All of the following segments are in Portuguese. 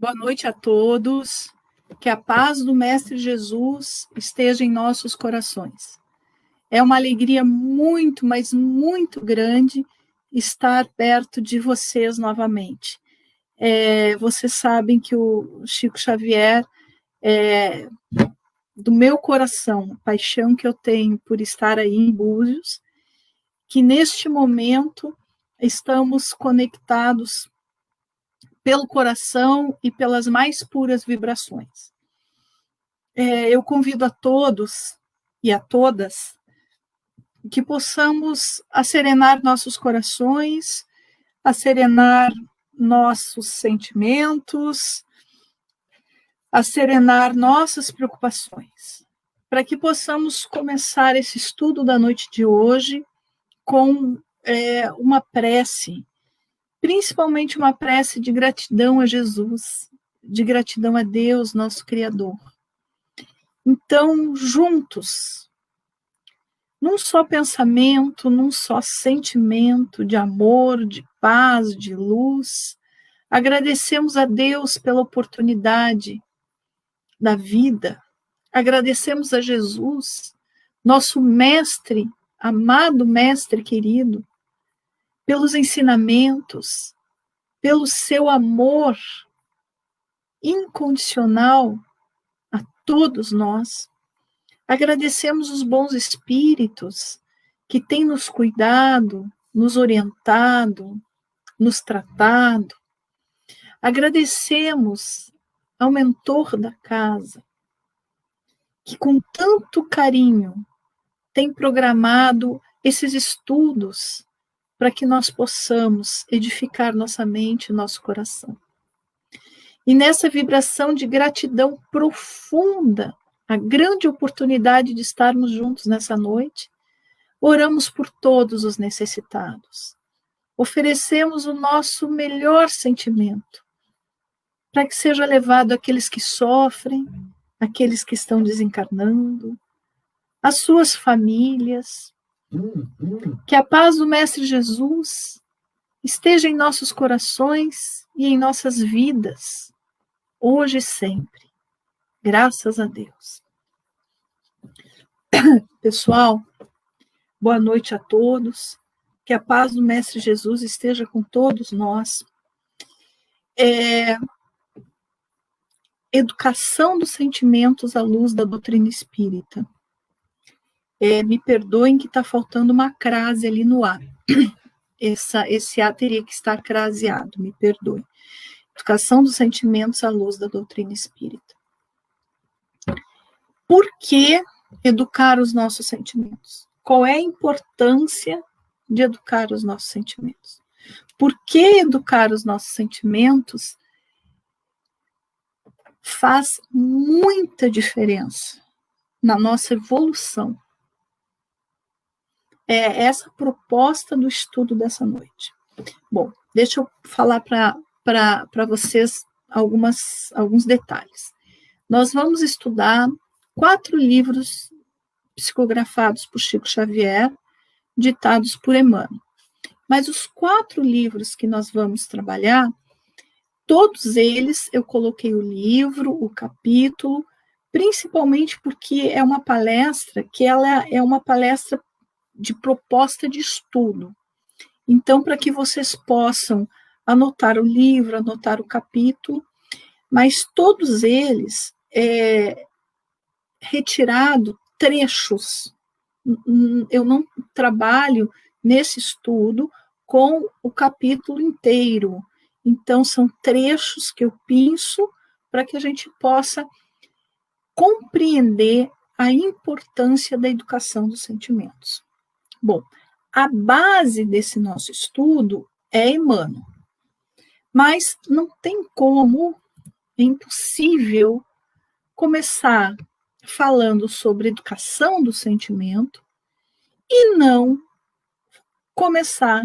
Boa noite a todos. Que a paz do Mestre Jesus esteja em nossos corações. É uma alegria muito, mas muito grande estar perto de vocês novamente. Vocês sabem que o Chico Xavier é do meu coração, a paixão que eu tenho por estar aí em Búzios, que neste momento estamos conectados pelo coração e pelas mais puras vibrações. Eu convido a todos e a todas que possamos acerenar nossos corações, acerenar nossos sentimentos, acerenar nossas preocupações, para que possamos começar esse estudo da noite de hoje com uma prece, principalmente uma prece de gratidão a Jesus, de gratidão a Deus, nosso Criador. Então, juntos, num só pensamento, num só sentimento de amor, de paz, de luz, agradecemos a Deus pela oportunidade da vida, agradecemos a Jesus, nosso mestre, amado mestre querido, pelos ensinamentos, pelo seu amor incondicional a todos nós. Agradecemos os bons espíritos que têm nos cuidado, nos orientado, nos tratado. Agradecemos ao mentor da casa, que com tanto carinho tem programado esses estudos para que nós possamos edificar nossa mente e nosso coração. E nessa vibração de gratidão profunda, a grande oportunidade de estarmos juntos nessa noite, oramos por todos os necessitados. Oferecemos o nosso melhor sentimento, para que seja levado àqueles que sofrem, àqueles que estão desencarnando, às suas famílias. Que a paz do Mestre Jesus esteja em nossos corações e em nossas vidas, hoje e sempre. Graças a Deus. Pessoal, boa noite a todos. Que a paz do Mestre Jesus esteja com todos nós. Educação dos sentimentos à luz da doutrina espírita. Me perdoem que está faltando uma crase ali no A. Esse A teria que estar craseado, me perdoem. Educação dos sentimentos à luz da doutrina espírita. Por que educar os nossos sentimentos? Qual é a importância de educar os nossos sentimentos? Por que educar os nossos sentimentos faz muita diferença na nossa evolução? É essa a proposta do estudo dessa noite. Bom, deixa eu falar para vocês alguns detalhes. Nós vamos estudar 4 livros psicografados por Chico Xavier, ditados por Emmanuel. Mas os 4 livros que nós vamos trabalhar, todos eles eu coloquei o livro, o capítulo, principalmente porque é uma palestra que ela é uma palestra de proposta de estudo. Então, para que vocês possam anotar o livro, anotar o capítulo, mas todos eles retirado trechos. Eu não trabalho nesse estudo com o capítulo inteiro. Então, são trechos que eu pinço para que a gente possa compreender a importância da educação dos sentimentos. Bom, a base desse nosso estudo é Emmanuel. Mas não tem como, é impossível começar falando sobre educação do sentimento e não começar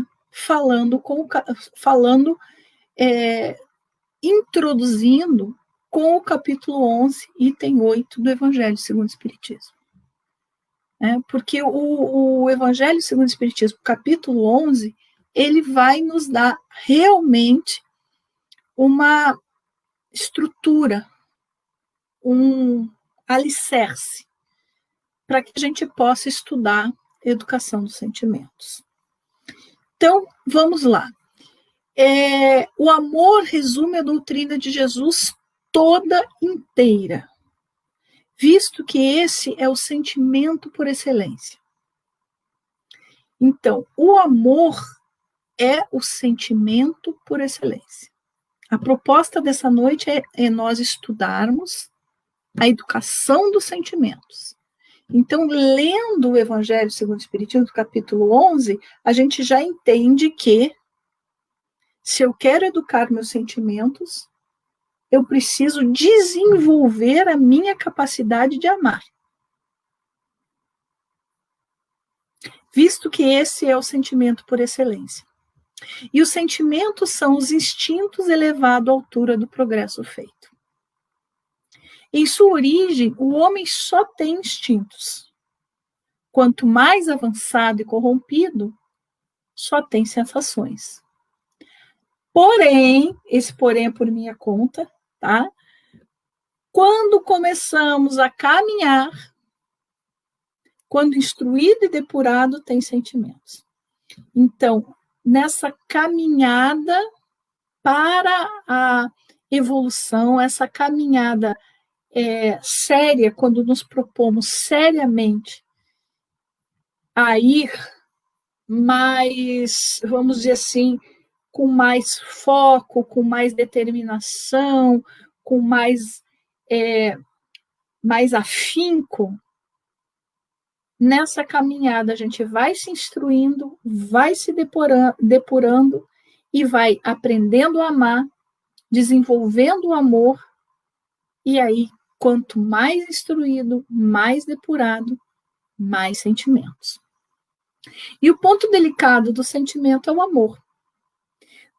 introduzindo com o capítulo 11, item 8 do Evangelho segundo o Espiritismo. Porque o Evangelho segundo o Espiritismo, capítulo 11, ele vai nos dar realmente uma estrutura, um alicerce para que a gente possa estudar educação dos sentimentos. Então, vamos lá. O amor resume a doutrina de Jesus toda inteira, visto que esse é o sentimento por excelência. Então, o amor é o sentimento por excelência. A proposta dessa noite é nós estudarmos a educação dos sentimentos. Então, lendo o Evangelho segundo o Espiritismo, do capítulo 11, a gente já entende que, se eu quero educar meus sentimentos, eu preciso desenvolver a minha capacidade de amar. Visto que esse é o sentimento por excelência. E os sentimentos são os instintos elevados à altura do progresso feito. Em sua origem, o homem só tem instintos. Quanto mais avançado e corrompido, só tem sensações. Porém, esse porém é por minha conta, tá? Quando começamos a caminhar, quando instruído e depurado, tem sentimentos. Então, nessa caminhada para a evolução, essa caminhada séria, quando nos propomos seriamente a ir mais, vamos dizer assim, com mais foco, com mais determinação, com mais afinco, nessa caminhada a gente vai se instruindo, vai se depurando e vai aprendendo a amar, desenvolvendo o amor, e aí, quanto mais instruído, mais depurado, mais sentimentos. E o ponto delicado do sentimento é o amor.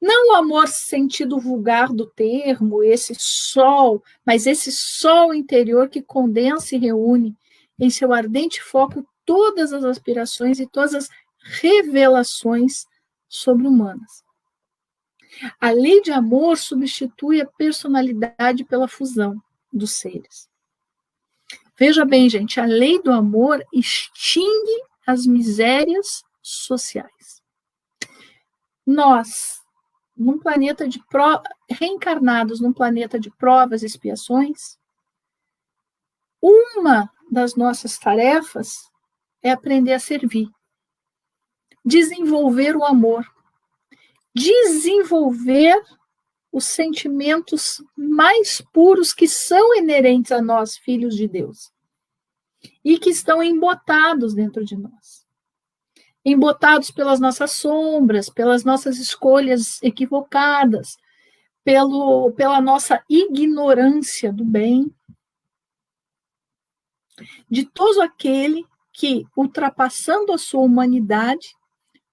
Não o amor sentido vulgar do termo, esse sol, mas esse sol interior que condensa e reúne em seu ardente foco todas as aspirações e todas as revelações sobre-humanas. A lei de amor substitui a personalidade pela fusão dos seres. Veja bem, gente, a lei do amor extingue as misérias sociais. Nós, num planeta de reencarnados num planeta de provas e expiações, uma das nossas tarefas é aprender a servir, desenvolver o amor, desenvolver os sentimentos mais puros que são inerentes a nós, filhos de Deus, e que estão embotados dentro de nós. Embotados pelas nossas sombras, pelas nossas escolhas equivocadas, pela nossa ignorância do bem, de todo aquele que, ultrapassando a sua humanidade,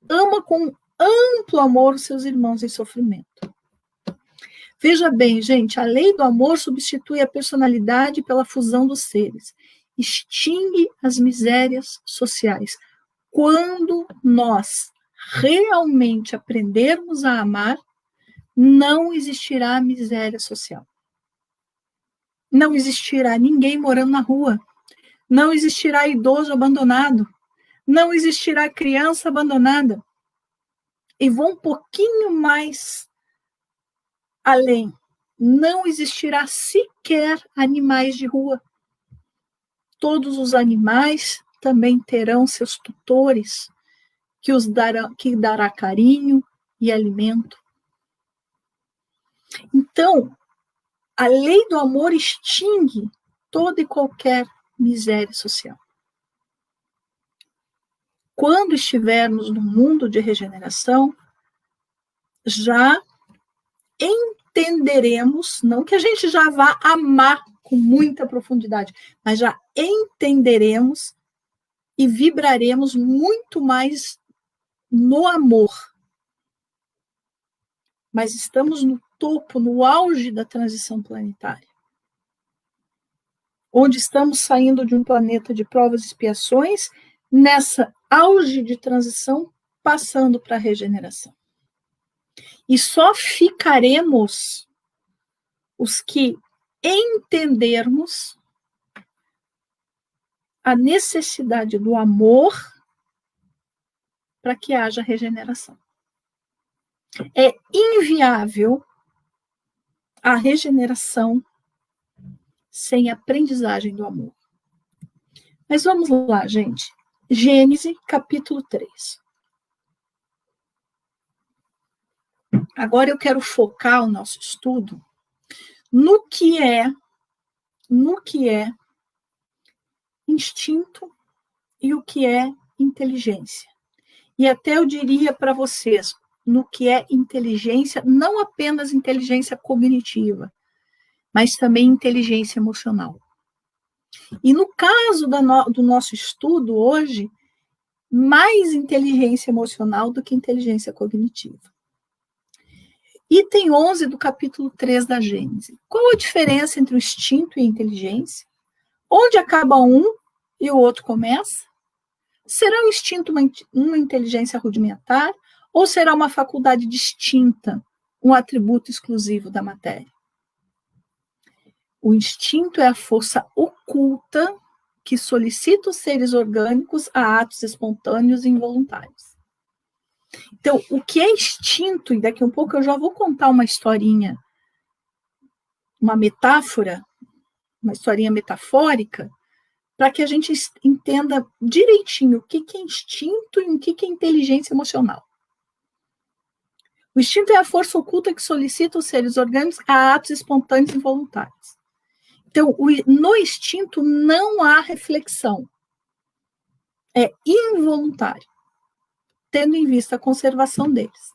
ama com amplo amor os seus irmãos em sofrimento. Veja bem, gente, a lei do amor substitui a personalidade pela fusão dos seres, extingue as misérias sociais. Quando nós realmente aprendermos a amar, não existirá miséria social. Não existirá ninguém morando na rua. Não existirá idoso abandonado. Não existirá criança abandonada. E vou um pouquinho mais além. Não existirá sequer animais de rua. Todos os animais também terão seus tutores, que dará carinho e alimento. Então, a lei do amor extingue toda e qualquer miséria social. Quando estivermos no mundo de regeneração, já entenderemos, não que a gente já vá amar com muita profundidade, mas já entenderemos e vibraremos muito mais no amor. Mas estamos no topo, no auge da transição planetária, onde estamos saindo de um planeta de provas e expiações, nessa auge de transição, passando para a regeneração. E só ficaremos os que entendermos a necessidade do amor para que haja regeneração. É inviável a regeneração sem aprendizagem do amor. Mas vamos lá, gente. Gênesis, capítulo 3. Agora eu quero focar o nosso estudo no que é instinto e o que é inteligência. E até eu diria para vocês, no que é inteligência, não apenas inteligência cognitiva, mas também inteligência emocional. E no caso do nosso estudo hoje, mais inteligência emocional do que inteligência cognitiva. Item 11 do capítulo 3 da Gênesis. Qual a diferença entre o instinto e a inteligência? Onde acaba um e o outro começa? Será o instinto uma inteligência rudimentar ou será uma faculdade distinta, um atributo exclusivo da matéria? O instinto é a força oculta que solicita os seres orgânicos a atos espontâneos e involuntários. Então, o que é instinto, e daqui a um pouco eu já vou contar uma historinha, uma metáfora, uma historinha metafórica, para que a gente entenda direitinho o que é instinto e o que é inteligência emocional. O instinto é a força oculta que solicita os seres orgânicos a atos espontâneos e involuntários. Então, no instinto não há reflexão. É involuntário, tendo em vista a conservação deles.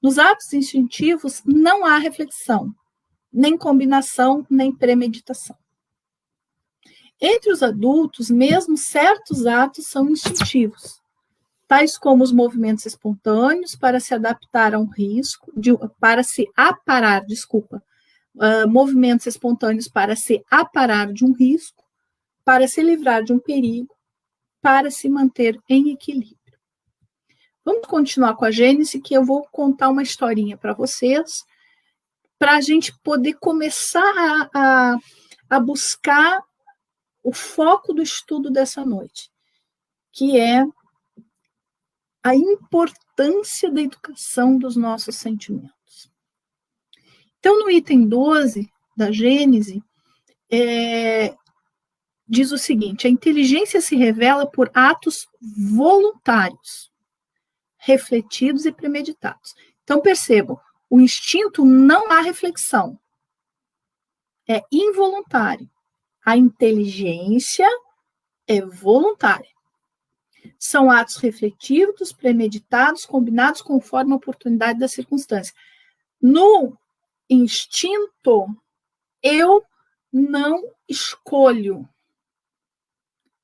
Nos atos instintivos não há reflexão, nem combinação, nem premeditação. Entre os adultos, mesmo certos atos são instintivos, tais como os movimentos espontâneos para se adaptar a um risco, para se aparar, movimentos espontâneos para se aparar de um risco, para se livrar de um perigo, para se manter em equilíbrio. Vamos continuar com a Gênesis, que eu vou contar uma historinha para vocês, para a gente poder começar a buscar o foco do estudo dessa noite, que é a importância da educação dos nossos sentimentos. Então, no item 12 da Gênesis, diz o seguinte: a inteligência se revela por atos voluntários, refletidos e premeditados. Então, percebam, o instinto não há reflexão, é involuntário. A inteligência é voluntária. São atos refletivos, premeditados, combinados conforme a oportunidade da circunstância. No instinto, eu não escolho.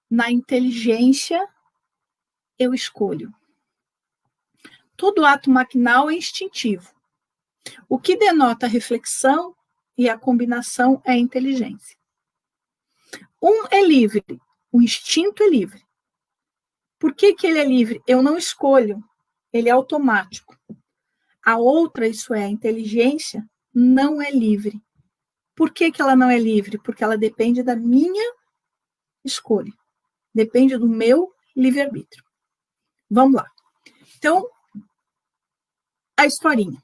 Na inteligência, eu escolho. Todo ato maquinal é instintivo. O que denota a reflexão e a combinação é a inteligência. Um é livre, o instinto é livre. Por que ele é livre? Eu não escolho, ele é automático. A outra, isso é, a inteligência, não é livre. Por que ela não é livre? Porque ela depende da minha escolha. Depende do meu livre-arbítrio. Vamos lá. Então, a historinha.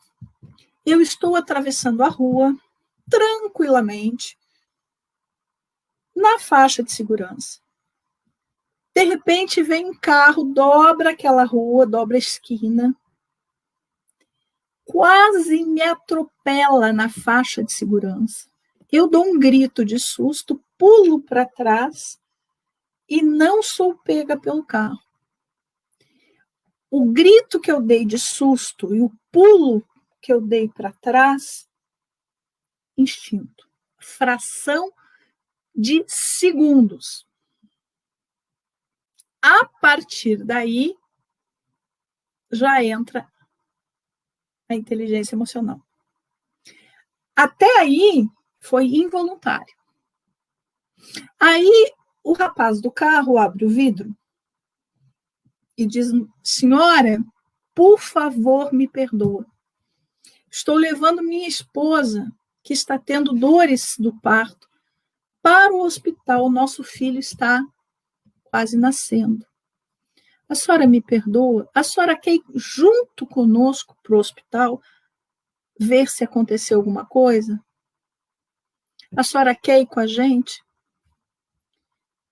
Eu estou atravessando a rua, tranquilamente, na faixa de segurança. De repente, vem um carro, dobra aquela rua, dobra a esquina, quase me atropela na faixa de segurança. Eu dou um grito de susto, pulo para trás e não sou pega pelo carro. O grito que eu dei de susto e o pulo que eu dei para trás, instinto. Fração de segundos. A partir daí, já entra a inteligência emocional. Até aí, foi involuntário. Aí, o rapaz do carro abre o vidro e diz: senhora, por favor, me perdoa. Estou levando minha esposa que está tendo dores do parto para o hospital. Nosso filho está quase nascendo. A senhora me perdoa? A senhora quer ir junto conosco para o hospital, ver se aconteceu alguma coisa? A senhora quer ir com a gente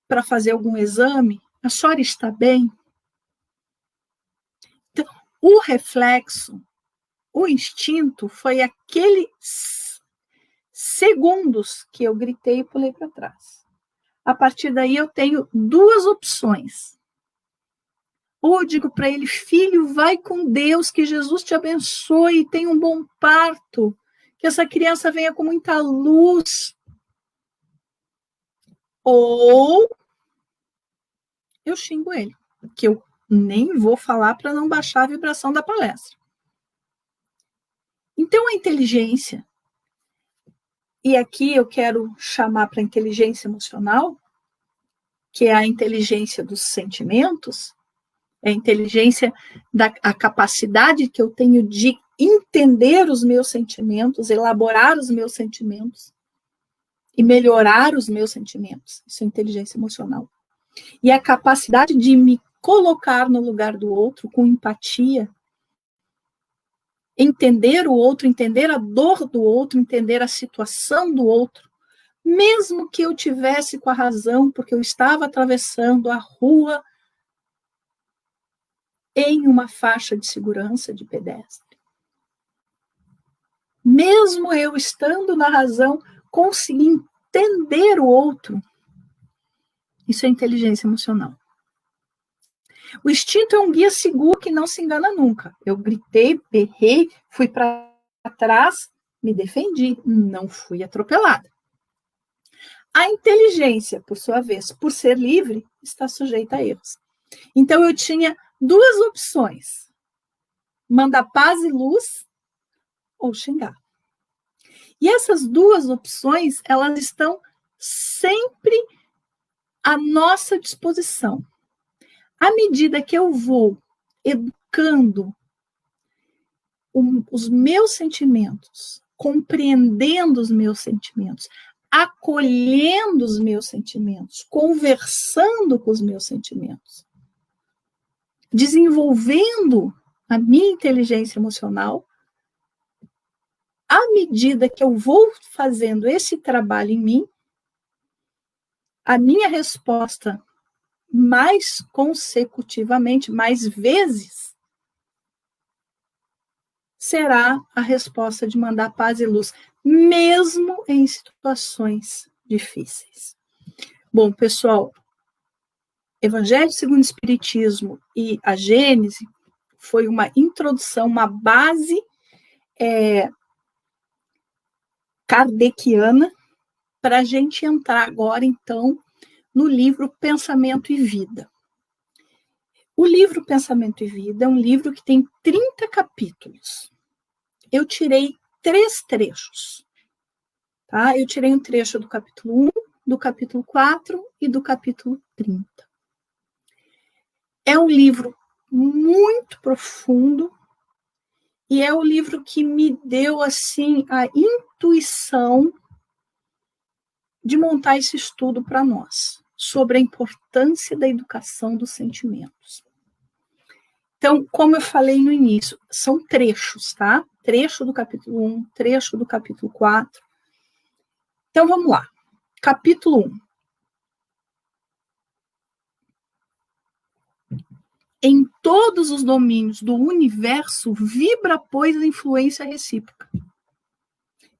para fazer algum exame? A senhora está bem? Então, o reflexo, o instinto, foi aqueles segundos que eu gritei e pulei para trás. A partir daí, eu tenho duas opções. Ou eu digo para ele, filho, vai com Deus, que Jesus te abençoe, tenha um bom parto, que essa criança venha com muita luz. Ou eu xingo ele, que eu nem vou falar para não baixar a vibração da palestra. Então, a inteligência, e aqui eu quero chamar para a inteligência emocional, que é a inteligência dos sentimentos, é a inteligência a capacidade que eu tenho de entender os meus sentimentos, elaborar os meus sentimentos e melhorar os meus sentimentos. Isso é inteligência emocional. E a capacidade de me colocar no lugar do outro com empatia, entender o outro, entender a dor do outro, entender a situação do outro, mesmo que eu tivesse com a razão, porque eu estava atravessando a rua em uma faixa de segurança de pedestre. Mesmo eu estando na razão, conseguir entender o outro. Isso é inteligência emocional. O instinto é um guia seguro que não se engana nunca. Eu gritei, berrei, fui para trás, me defendi, não fui atropelada. A inteligência, por sua vez, por ser livre, está sujeita a erros. Então, eu tinha duas opções: mandar paz e luz ou xingar. E essas duas opções, elas estão sempre à nossa disposição. À medida que eu vou educando os meus sentimentos, compreendendo os meus sentimentos, acolhendo os meus sentimentos, conversando com os meus sentimentos, desenvolvendo a minha inteligência emocional, à medida que eu vou fazendo esse trabalho em mim, a minha resposta mais consecutivamente, mais vezes, será a resposta de mandar paz e luz, mesmo em situações difíceis. Bom, pessoal, Evangelho segundo o Espiritismo e a Gênese foi uma introdução, uma base kardeciana para a gente entrar agora, então, no livro Pensamento e Vida. O livro Pensamento e Vida é um livro que tem 30 capítulos. Eu tirei 3 trechos. Tá? Eu tirei um trecho do capítulo 1, do capítulo 4 e do capítulo 30. É um livro muito profundo e é o livro que me deu assim a intuição de montar esse estudo para nós, sobre a importância da educação dos sentimentos. Então, como eu falei no início, são trechos, tá? Trecho do capítulo 1, trecho do capítulo 4. Então, vamos lá. Capítulo 1. Em todos os domínios do universo vibra, pois, a influência recíproca.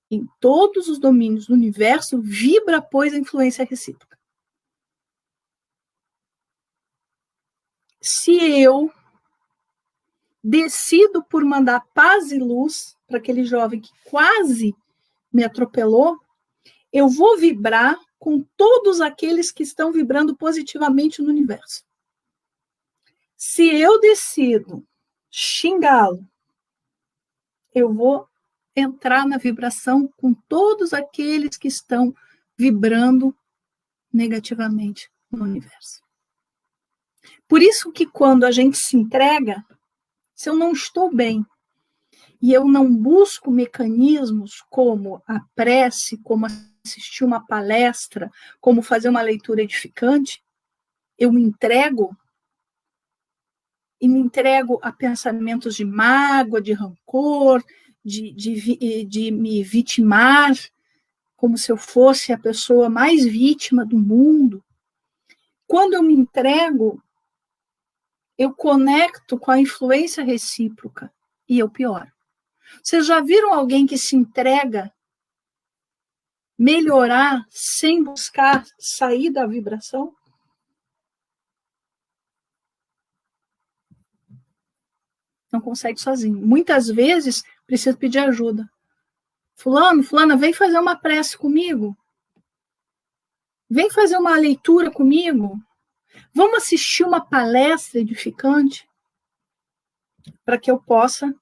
Em todos os domínios do universo vibra, pois, a influência recíproca. Se eu decido por mandar paz e luz para aquele jovem que quase me atropelou, eu vou vibrar com todos aqueles que estão vibrando positivamente no universo. Se eu decido xingá-lo, eu vou entrar na vibração com todos aqueles que estão vibrando negativamente no universo. Por isso que quando a gente se entrega, se eu não estou bem, e eu não busco mecanismos como a prece, como assistir uma palestra, como fazer uma leitura edificante, eu me entrego e me entrego a pensamentos de mágoa, de rancor, de me vitimar, como se eu fosse a pessoa mais vítima do mundo. Quando eu me entrego, eu conecto com a influência recíproca e eu pioro. Vocês já viram alguém que se entrega melhorar sem buscar sair da vibração? Não consegue sozinho. Muitas vezes precisa pedir ajuda. Fulano, fulana, vem fazer uma prece comigo. Vem fazer uma leitura comigo. Vamos assistir uma palestra edificante para que eu possa.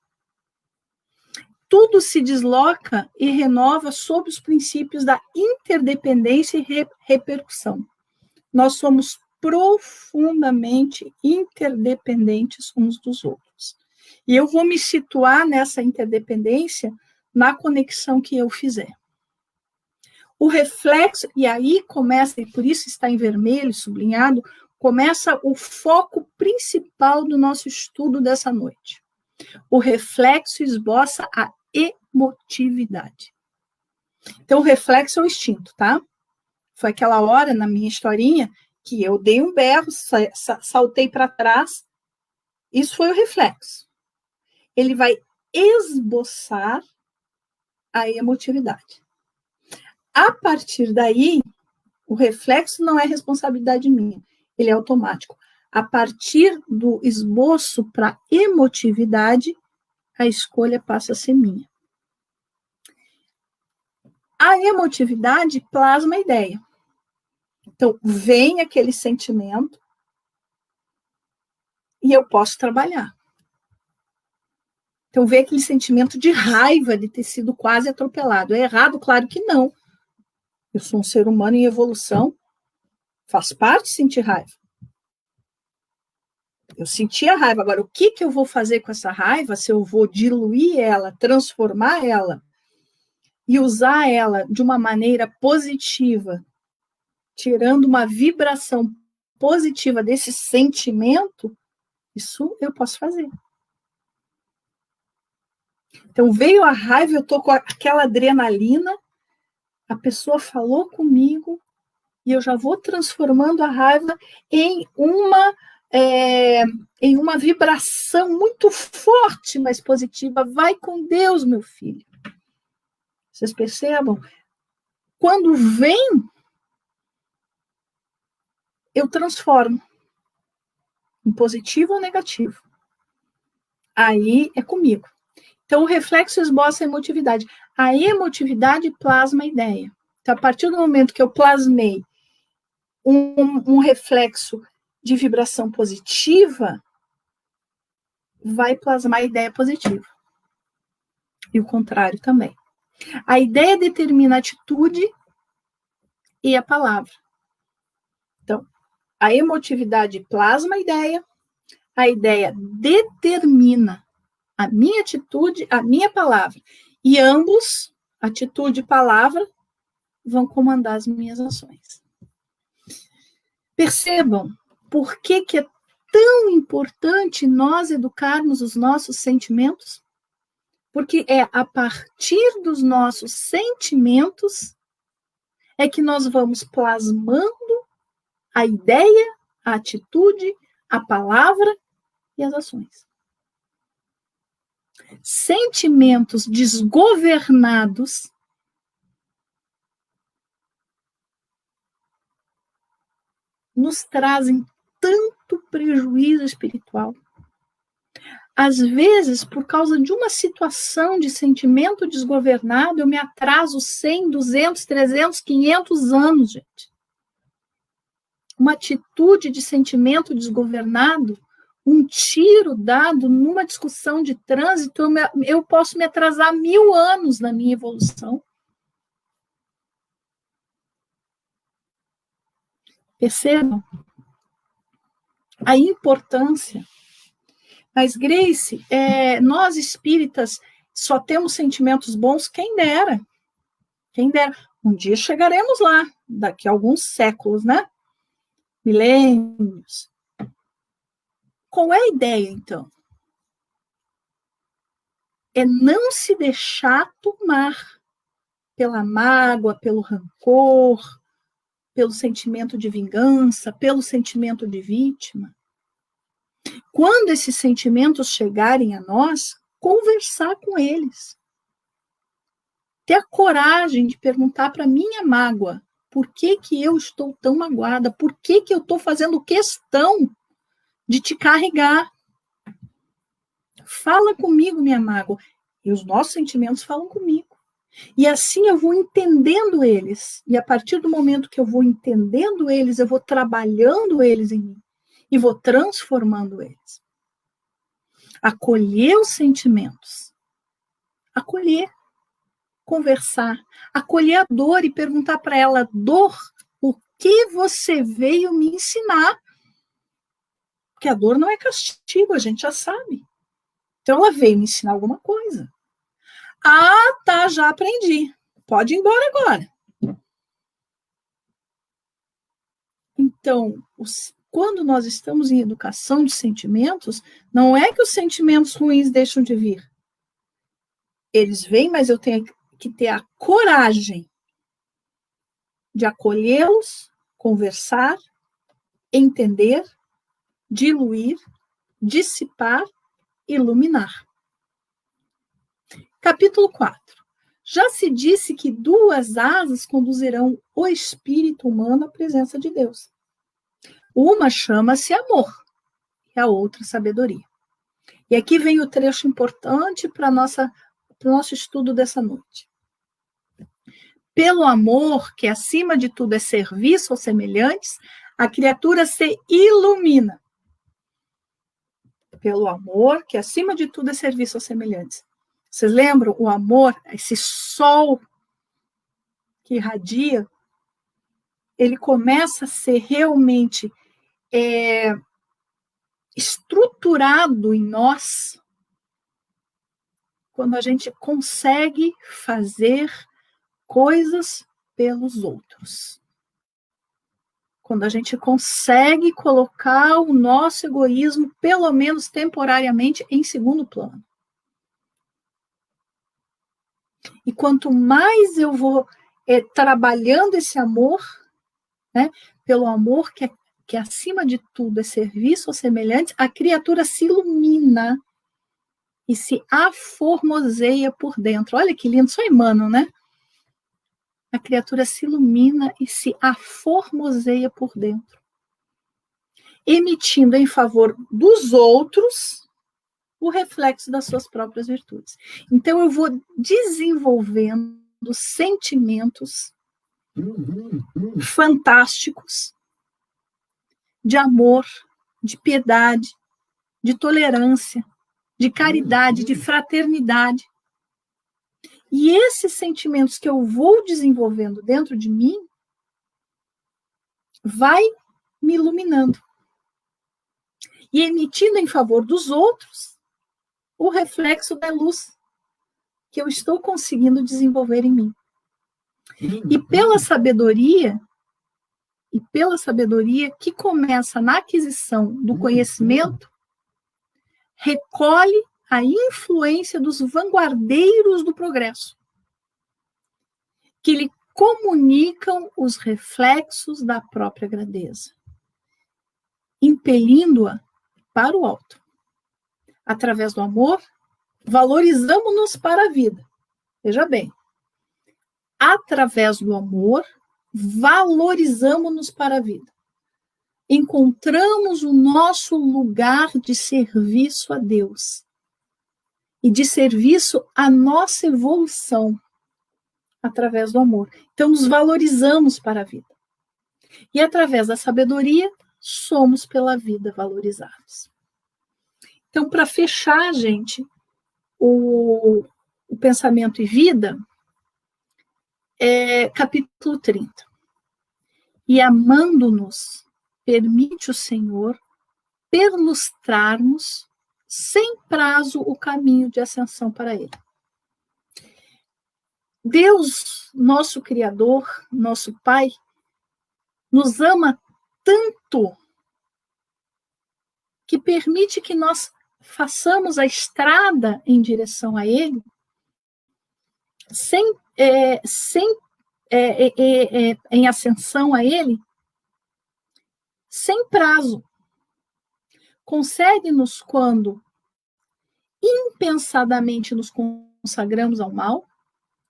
Tudo se desloca e renova sob os princípios da interdependência e repercussão. Nós somos profundamente interdependentes uns dos outros. E eu vou me situar nessa interdependência na conexão que eu fizer. O reflexo, e aí começa, e por isso está em vermelho, sublinhado, começa o foco principal do nosso estudo dessa noite. O reflexo esboça a emotividade. Então, o reflexo é o instinto, tá? Foi aquela hora, na minha historinha, que eu dei um berro, saltei para trás. Isso foi o reflexo. Ele vai esboçar a emotividade. A partir daí, o reflexo não é responsabilidade minha, ele é automático. A partir do esboço para emotividade, a escolha passa a ser minha. A emotividade plasma a ideia. Então, vem aquele sentimento e eu posso trabalhar. Então, vem aquele sentimento de raiva de ter sido quase atropelado. É errado? Claro que não. Eu sou um ser humano em evolução, faz parte sentir raiva. Eu senti a raiva. Agora, o que eu vou fazer com essa raiva? Se eu vou diluir ela, transformar ela e usar ela de uma maneira positiva, tirando uma vibração positiva desse sentimento, isso eu posso fazer. Então, veio a raiva, eu estou com aquela adrenalina, a pessoa falou comigo e eu já vou transformando a raiva em uma vibração muito forte, mas positiva. Vai com Deus, meu filho. Vocês percebam? Quando vem, eu transformo em positivo ou negativo. Aí é comigo. Então, o reflexo esboça a emotividade. A emotividade plasma a ideia. Então, a partir do momento que eu plasmei um reflexo de vibração positiva, vai plasmar a ideia positiva. E o contrário também. A ideia determina a atitude e a palavra. Então, a emotividade plasma a ideia determina a minha atitude, a minha palavra. E ambos, atitude e palavra, vão comandar as minhas ações. Percebam por que é tão importante nós educarmos os nossos sentimentos? Porque é a partir dos nossos sentimentos é que nós vamos plasmando a ideia, a atitude, a palavra e as ações. Sentimentos desgovernados nos trazem tanto prejuízo espiritual. Às vezes, por causa de uma situação de sentimento desgovernado, eu me atraso 100, 200, 300, 500 anos, gente. Uma atitude de sentimento desgovernado, um tiro dado numa discussão de trânsito, eu posso me atrasar 1000 anos na minha evolução. Percebam a importância. Mas, Grace, nós espíritas só temos sentimentos bons, quem dera. Quem dera. Um dia chegaremos lá, daqui a alguns séculos, né? Milênios. Qual é a ideia, então? É não se deixar tomar pela mágoa, pelo rancor, pelo sentimento de vingança, pelo sentimento de vítima. Quando esses sentimentos chegarem a nós, conversar com eles. Ter a coragem de perguntar para a minha mágoa, por que que eu estou tão magoada? Por que que eu estou fazendo questão de te carregar? Fala comigo, minha mágoa. E os nossos sentimentos falam comigo. E assim eu vou entendendo eles. E a partir do momento que eu vou entendendo eles, eu vou trabalhando eles em mim. E vou transformando eles. Acolher os sentimentos. Acolher. Conversar. Acolher a dor e perguntar para ela, dor, o que você veio me ensinar? Porque a dor não é castigo, a gente já sabe. Então ela veio me ensinar alguma coisa. Ah, tá, já aprendi. Pode ir embora agora. Então, quando nós estamos em educação de sentimentos, não é que os sentimentos ruins deixam de vir. Eles vêm, mas eu tenho que ter a coragem de acolhê-los, conversar, entender, diluir, dissipar, iluminar. Capítulo 4. Já se disse que 2 asas conduzirão o espírito humano à presença de Deus. Uma chama-se amor e a outra sabedoria. E aqui vem o trecho importante para o nosso estudo dessa noite. Pelo amor, que acima de tudo é serviço aos semelhantes, a criatura se ilumina. Pelo amor, que acima de tudo é serviço aos semelhantes. Vocês lembram? O amor, esse sol que irradia, ele começa a ser realmente estruturado em nós quando a gente consegue fazer coisas pelos outros. Quando a gente consegue colocar o nosso egoísmo, pelo menos temporariamente, em segundo plano. E quanto mais eu vou trabalhando esse amor, né, pelo amor que acima de tudo é serviço aos semelhantes, a criatura se ilumina e se aformoseia por dentro. Olha que lindo, só Emmanuel, né? A criatura se ilumina e se aformoseia por dentro, emitindo em favor dos outros o reflexo das suas próprias virtudes. Então, eu vou desenvolvendo sentimentos fantásticos de amor, de piedade, de tolerância, de caridade, de fraternidade. E esses sentimentos que eu vou desenvolvendo dentro de mim vai me iluminando e emitindo em favor dos outros o reflexo da luz que eu estou conseguindo desenvolver em mim. E pela sabedoria que começa na aquisição do conhecimento, recolhe a influência dos vanguardeiros do progresso, que lhe comunicam os reflexos da própria grandeza, impelindo-a para o alto. Através do amor, valorizamos-nos para a vida. Veja bem, através do amor, valorizamos-nos para a vida. Encontramos o nosso lugar de serviço a Deus e de serviço à nossa evolução através do amor. Então, nos valorizamos para a vida. E através da sabedoria, somos pela vida valorizados. Então, para fechar, gente, o pensamento e vida, capítulo 30. E amando-nos, permite o Senhor perlustrarmos sem prazo o caminho de ascensão para Ele. Deus, nosso Criador, nosso Pai, nos ama tanto que permite que nós façamos a estrada em direção a Ele em ascensão a Ele, sem prazo. Concede-nos quando impensadamente nos consagramos ao mal,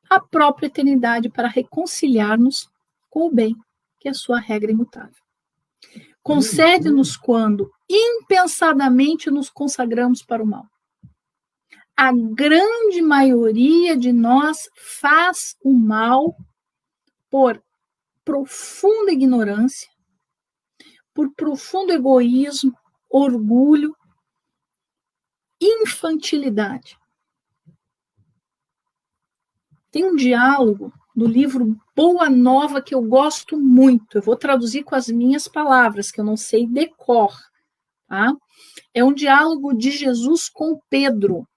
a própria eternidade para reconciliar-nos com o bem, que é a sua regra imutável. Concede-nos quando impensadamente nos consagramos para o mal. A grande maioria de nós faz o mal por profunda ignorância, por profundo egoísmo, orgulho, infantilidade. Tem um diálogo do livro Boa Nova que eu gosto muito. Eu vou traduzir com as minhas palavras, que eu não sei de cor. Tá? É um diálogo de Jesus com Pedro,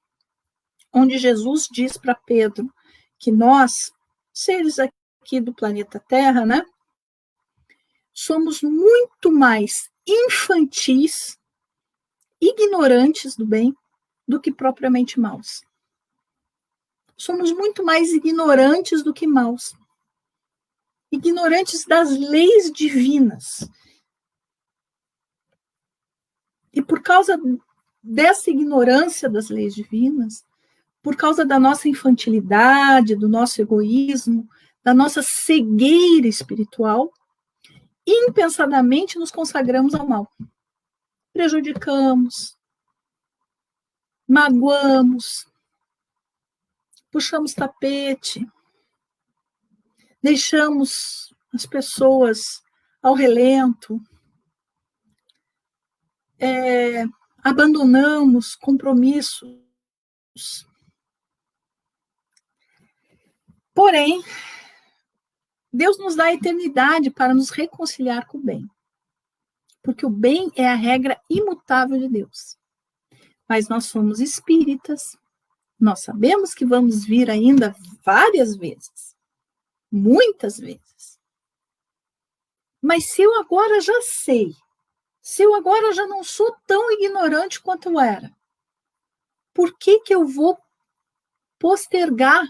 onde Jesus diz para Pedro que nós, seres aqui do planeta Terra, né, somos muito mais infantis, ignorantes do bem, do que propriamente maus. Somos muito mais ignorantes do que maus. Ignorantes das leis divinas. E por causa dessa ignorância das leis divinas, por causa da nossa infantilidade, do nosso egoísmo, da nossa cegueira espiritual, impensadamente nos consagramos ao mal. Prejudicamos, magoamos, puxamos tapete, deixamos as pessoas ao relento, abandonamos compromissos. Porém, Deus nos dá a eternidade para nos reconciliar com o bem. Porque o bem é a regra imutável de Deus. Mas nós somos espíritas, nós sabemos que vamos vir ainda várias vezes, muitas vezes. Mas se eu agora já sei, se eu agora já não sou tão ignorante quanto eu era, por que eu vou postergar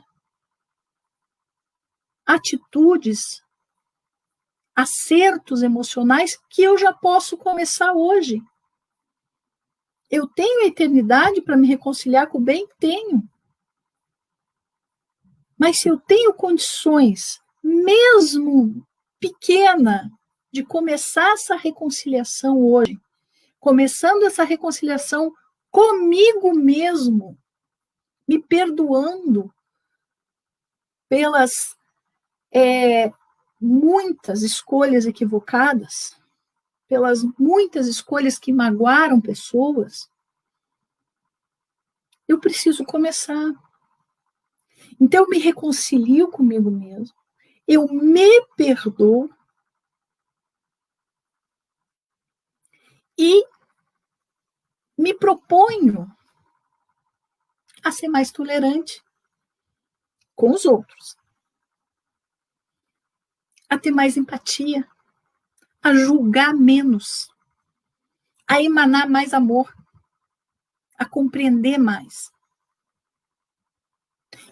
atitudes, acertos emocionais que eu já posso começar hoje? Eu tenho a eternidade para me reconciliar com o bem? Tenho. Mas se eu tenho condições, mesmo pequena, de começar essa reconciliação hoje, começando essa reconciliação comigo mesmo, me perdoando pelas muitas escolhas equivocadas, pelas muitas escolhas que magoaram pessoas, eu preciso começar. Então, eu me reconcilio comigo mesmo, eu me perdoo e me proponho a ser mais tolerante com os outros, a ter mais empatia, a julgar menos, a emanar mais amor, a compreender mais.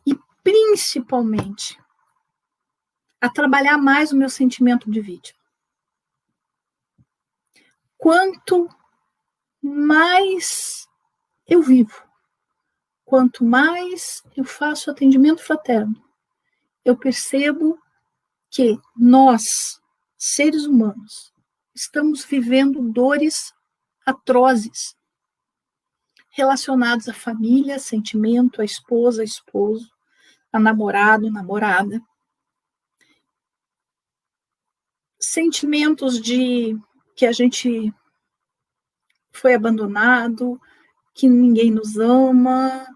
E, principalmente, a trabalhar mais o meu sentimento de vítima. Quanto mais eu vivo, quanto mais eu faço atendimento fraterno, eu percebo que nós, seres humanos, estamos vivendo dores atrozes relacionados à família, a sentimento, a esposa, a esposo, a namorado, namorada. Sentimentos de que a gente foi abandonado, que ninguém nos ama,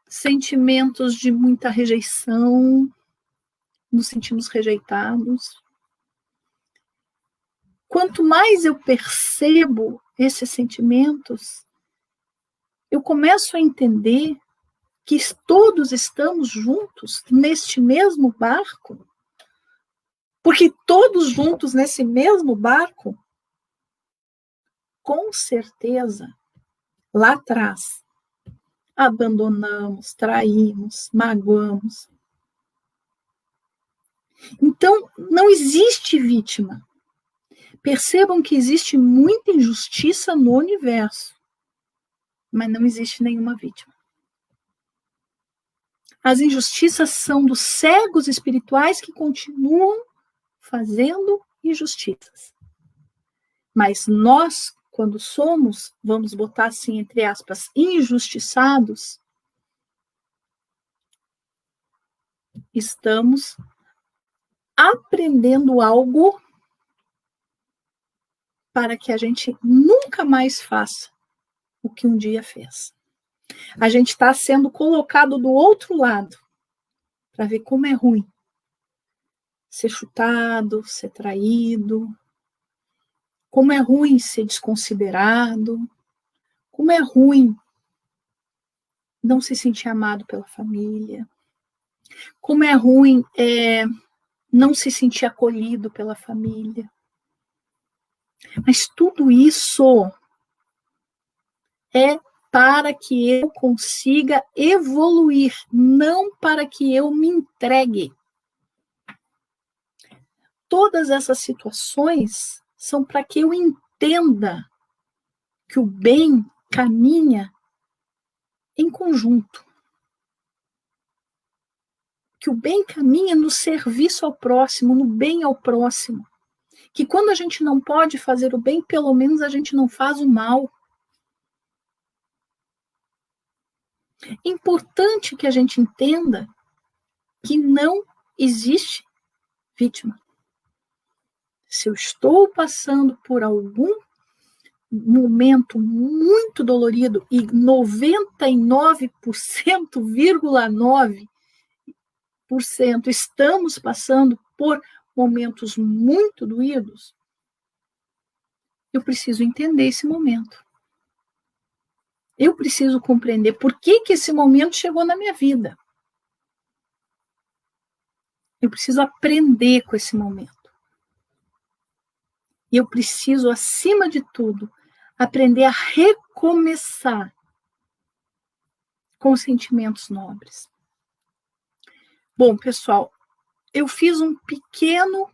sentimentos de muita rejeição, nos sentimos rejeitados. Quanto mais eu percebo esses sentimentos, eu começo a entender que todos estamos juntos neste mesmo barco? Porque todos juntos nesse mesmo barco, com certeza, lá atrás, abandonamos, traímos, magoamos. Então, não existe vítima. Percebam que existe muita injustiça no universo, mas não existe nenhuma vítima. As injustiças são dos cegos espirituais que continuam fazendo injustiças. Mas nós, quando somos, vamos botar assim, entre aspas, injustiçados, estamos aprendendo algo para que a gente nunca mais faça o que um dia fez. A gente está sendo colocado do outro lado para ver como é ruim ser chutado, ser traído, como é ruim ser desconsiderado, como é ruim não se sentir amado pela família, como é ruim não se sentir acolhido pela família. Mas tudo isso é para que eu consiga evoluir, não para que eu me entregue. Todas essas situações são para que eu entenda que o bem caminha em conjunto. Que o bem caminha no serviço ao próximo, no bem ao próximo. Que quando a gente não pode fazer o bem, pelo menos a gente não faz o mal. É importante que a gente entenda que não existe vítima. Se eu estou passando por algum momento muito dolorido e 99,9% estamos passando por momentos muito doídos, eu preciso entender esse momento. Eu preciso compreender por que esse momento chegou na minha vida. Eu preciso aprender com esse momento. E eu preciso, acima de tudo, aprender a recomeçar com sentimentos nobres. Bom, pessoal, eu fiz um pequeno,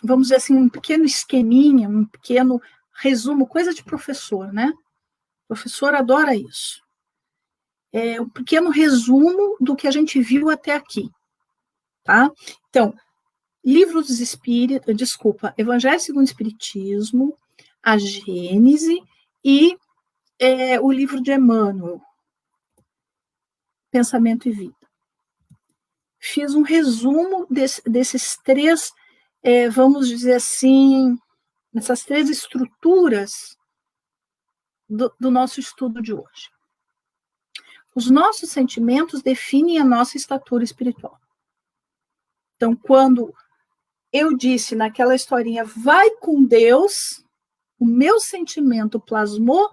vamos dizer assim, um pequeno esqueminha, um pequeno resumo, coisa de professor, né? O professor adora isso. Um pequeno resumo do que a gente viu até aqui, tá? Então, Livro dos Espíritos, Evangelho segundo o Espiritismo, a Gênese e o livro de Emmanuel, Pensamento e Vida. Fiz um resumo desses três, vamos dizer assim, essas três estruturas do nosso estudo de hoje. Os nossos sentimentos definem a nossa estatura espiritual. Então, quando eu disse naquela historinha, vai com Deus, o meu sentimento plasmou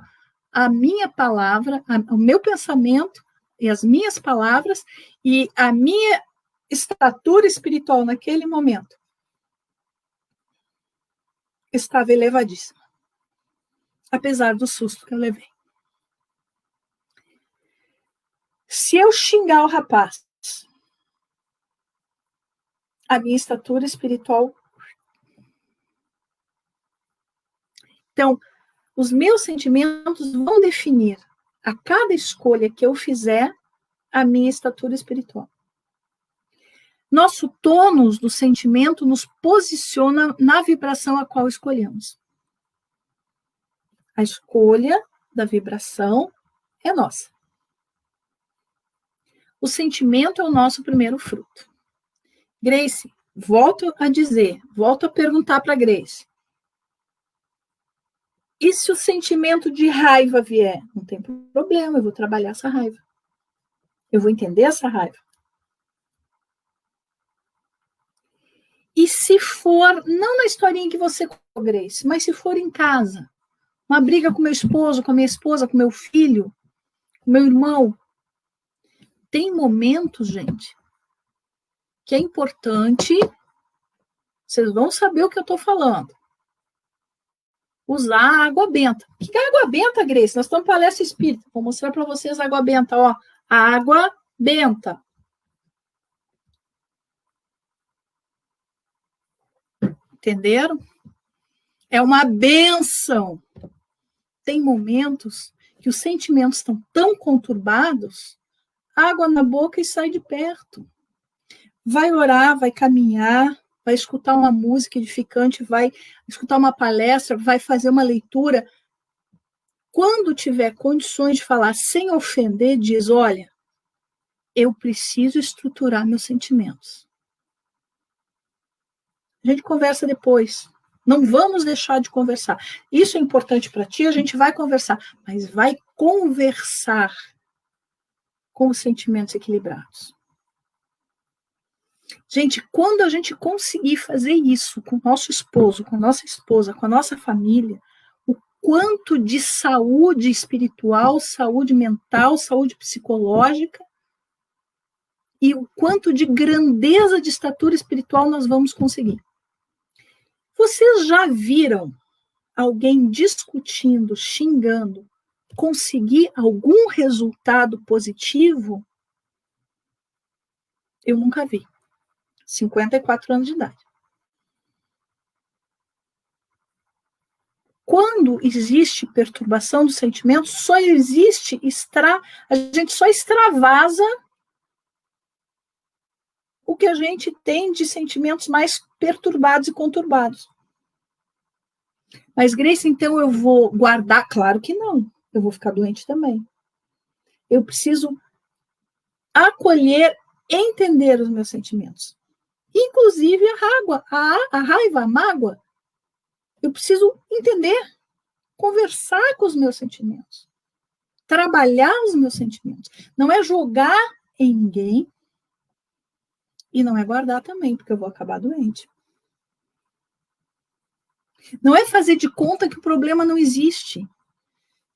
a minha palavra, o meu pensamento e as minhas palavras, e a minha estatura espiritual naquele momento estava elevadíssima, apesar do susto que eu levei. Se eu xingar o rapaz, a minha estatura espiritual. Então, os meus sentimentos vão definir, a cada escolha que eu fizer, a minha estatura espiritual. Nosso tônus do sentimento nos posiciona na vibração a qual escolhemos. A escolha da vibração é nossa. O sentimento é o nosso primeiro fruto. Grace, volto a perguntar para Grace. E se o sentimento de raiva vier? Não tem problema, eu vou trabalhar essa raiva. Eu vou entender essa raiva. E se for, não na historinha que você contou, Grace, mas se for em casa, uma briga com meu esposo, com a minha esposa, com meu filho, Meu irmão, tem momentos, gente, que é importante, vocês vão saber o que eu estou falando, usar água benta. O que é água benta, Grace? Nós estamos em palestra espírita. Vou mostrar para vocês a água benta. Ó, a água benta. Entenderam? É uma benção. Tem momentos que os sentimentos estão tão conturbados, água na boca e sai de perto. Vai orar, vai caminhar, vai escutar uma música edificante, vai escutar uma palestra, vai fazer uma leitura. Quando tiver condições de falar sem ofender, diz, olha, eu preciso estruturar meus sentimentos. A gente conversa depois. Não vamos deixar de conversar. Isso é importante para ti, a gente vai conversar, mas vai conversar com os sentimentos equilibrados. Gente, quando a gente conseguir fazer isso com o nosso esposo, com a nossa esposa, com a nossa família, o quanto de saúde espiritual, saúde mental, saúde psicológica e o quanto de grandeza de estatura espiritual nós vamos conseguir. Vocês já viram alguém discutindo, xingando, conseguir algum resultado positivo? Eu nunca vi. 54 anos de idade. Quando existe perturbação do sentimento, só existe a gente só extravasa o que a gente tem de sentimentos mais perturbados e conturbados. Mas, Grace, então eu vou guardar? Claro que não. Eu vou ficar doente também. Eu preciso acolher, entender os meus sentimentos. Inclusive a raiva, a mágoa. Eu preciso entender, conversar com os meus sentimentos. Trabalhar os meus sentimentos. Não é jogar em ninguém e não é guardar também, porque eu vou acabar doente. Não é fazer de conta que o problema não existe.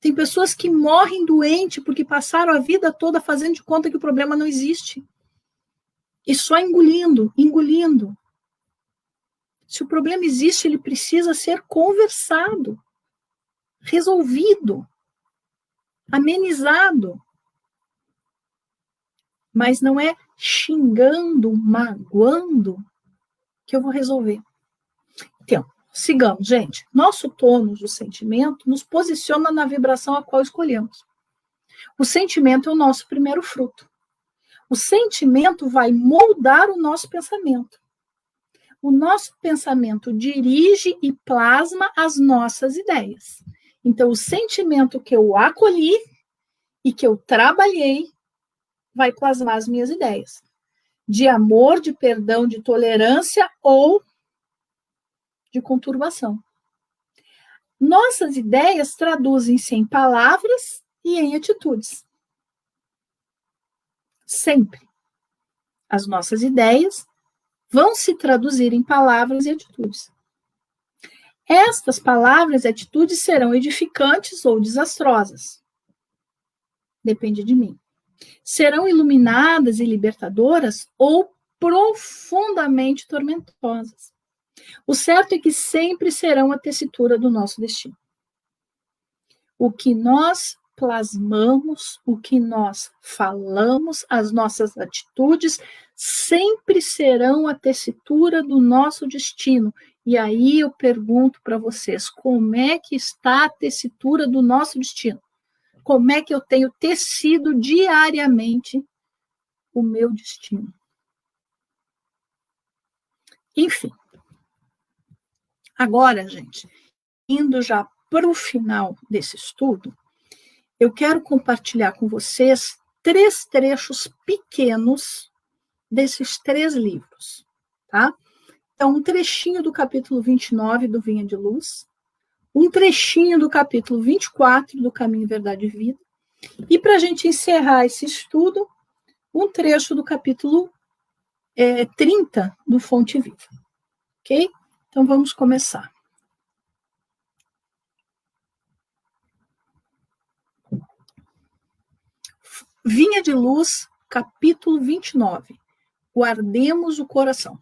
Tem pessoas que morrem doente porque passaram a vida toda fazendo de conta que o problema não existe. E só engolindo, engolindo. Se o problema existe, ele precisa ser conversado, resolvido, amenizado. Mas não é xingando, magoando que eu vou resolver. Então, sigamos, gente. Nosso tônus do sentimento nos posiciona na vibração a qual escolhemos. O sentimento é o nosso primeiro fruto. O sentimento vai moldar o nosso pensamento. O nosso pensamento dirige e plasma as nossas ideias. Então, o sentimento que eu acolhi e que eu trabalhei vai plasmar as minhas ideias. De amor, de perdão, de tolerância ou de conturbação. Nossas ideias traduzem-se em palavras e em atitudes. Sempre. As nossas ideias vão se traduzir em palavras e atitudes. Estas palavras e atitudes serão edificantes ou desastrosas. Depende de mim. Serão iluminadas e libertadoras ou profundamente tormentosas. O certo é que sempre serão a tessitura do nosso destino. O que nós plasmamos, o que nós falamos, as nossas atitudes, sempre serão a tessitura do nosso destino. E aí eu pergunto para vocês, como é que está a tessitura do nosso destino? Como é que eu tenho tecido diariamente o meu destino? Enfim. Agora, gente, indo já para o final desse estudo, eu quero compartilhar com vocês 3 trechos pequenos desses 3 livros, tá? Então, um trechinho do capítulo 29 do Vinha de Luz, um trechinho do capítulo 24 do Caminho, Verdade e Vida, e para a gente encerrar esse estudo, um trecho do capítulo 30 do Fonte Viva, ok? Então, vamos começar. Vinha de Luz, capítulo 29. Guardemos o coração.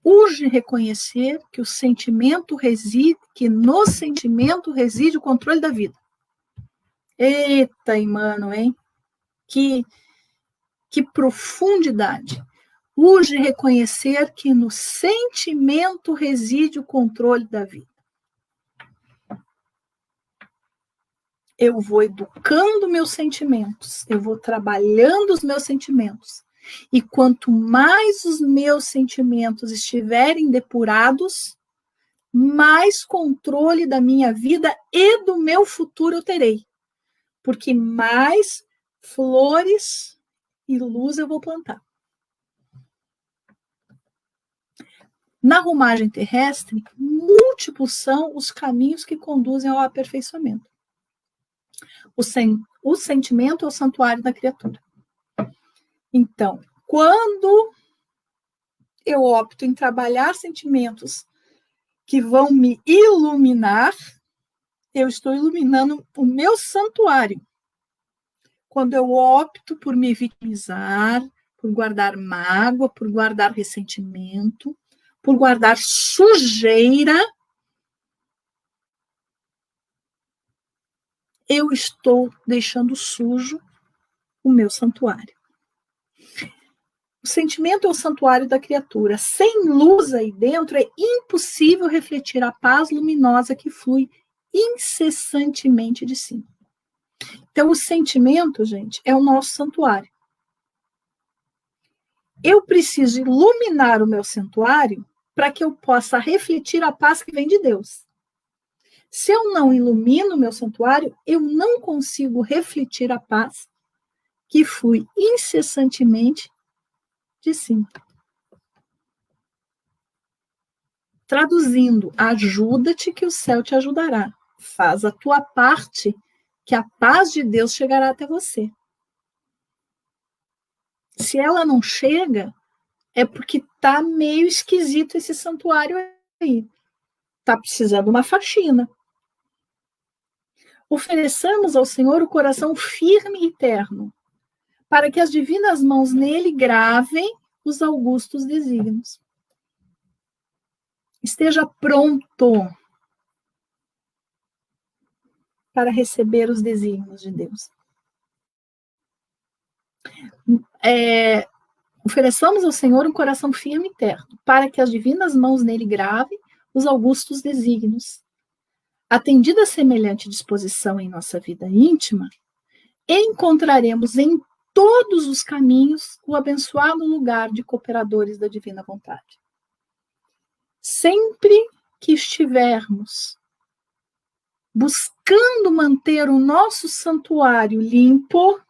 Urge reconhecer que no sentimento reside o controle da vida. Eita, Emmanuel, hein? Que profundidade. Urge reconhecer que no sentimento reside o controle da vida. Eu vou educando meus sentimentos, eu vou trabalhando os meus sentimentos. E quanto mais os meus sentimentos estiverem depurados, mais controle da minha vida e do meu futuro eu terei. Porque mais flores e luz eu vou plantar. Na romagem terrestre, múltiplos são os caminhos que conduzem ao aperfeiçoamento. O sentimento é o santuário da criatura. Então, quando eu opto em trabalhar sentimentos que vão me iluminar, eu estou iluminando o meu santuário. Quando eu opto por me vitimizar, por guardar mágoa, por guardar ressentimento, por guardar sujeira, eu estou deixando sujo o meu santuário. O sentimento é o santuário da criatura. Sem luz aí dentro, é impossível refletir a paz luminosa que flui incessantemente de cima. Então, o sentimento, gente, é o nosso santuário. Eu preciso iluminar o meu santuário para que eu possa refletir a paz que vem de Deus. Se eu não ilumino o meu santuário, eu não consigo refletir a paz que flui incessantemente de cima. Traduzindo, ajuda-te que o céu te ajudará. Faz a tua parte, que a paz de Deus chegará até você. Se ela não chega, é porque está meio esquisito esse santuário aí. Está precisando de uma faxina. Ofereçamos ao Senhor o coração firme e terno, para que as divinas mãos nele gravem os augustos desígnios. Esteja pronto para receber os desígnios de Deus. Ofereçamos ao Senhor um coração firme e terno, para que as divinas mãos nele gravem os augustos desígnios. Atendida semelhante disposição em nossa vida íntima, encontraremos em todos os caminhos o abençoado lugar de cooperadores da divina vontade. Sempre que estivermos buscando manter o nosso santuário limpo,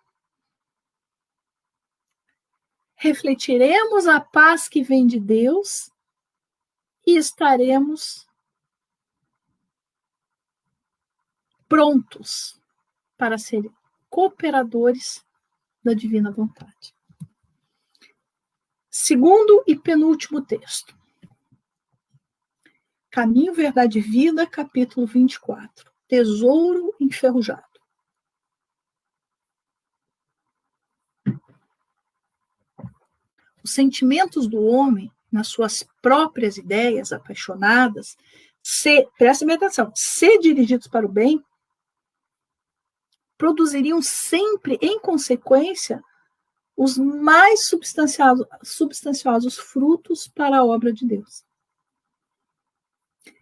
refletiremos a paz que vem de Deus e estaremos prontos para serem cooperadores da divina vontade. Segundo e penúltimo texto. Caminho, Verdade e Vida, capítulo 24. Tesouro enferrujado. Os sentimentos do homem, nas suas próprias ideias apaixonadas, prestem atenção, se dirigidos para o bem, produziriam sempre, em consequência, os mais substanciosos frutos para a obra de Deus.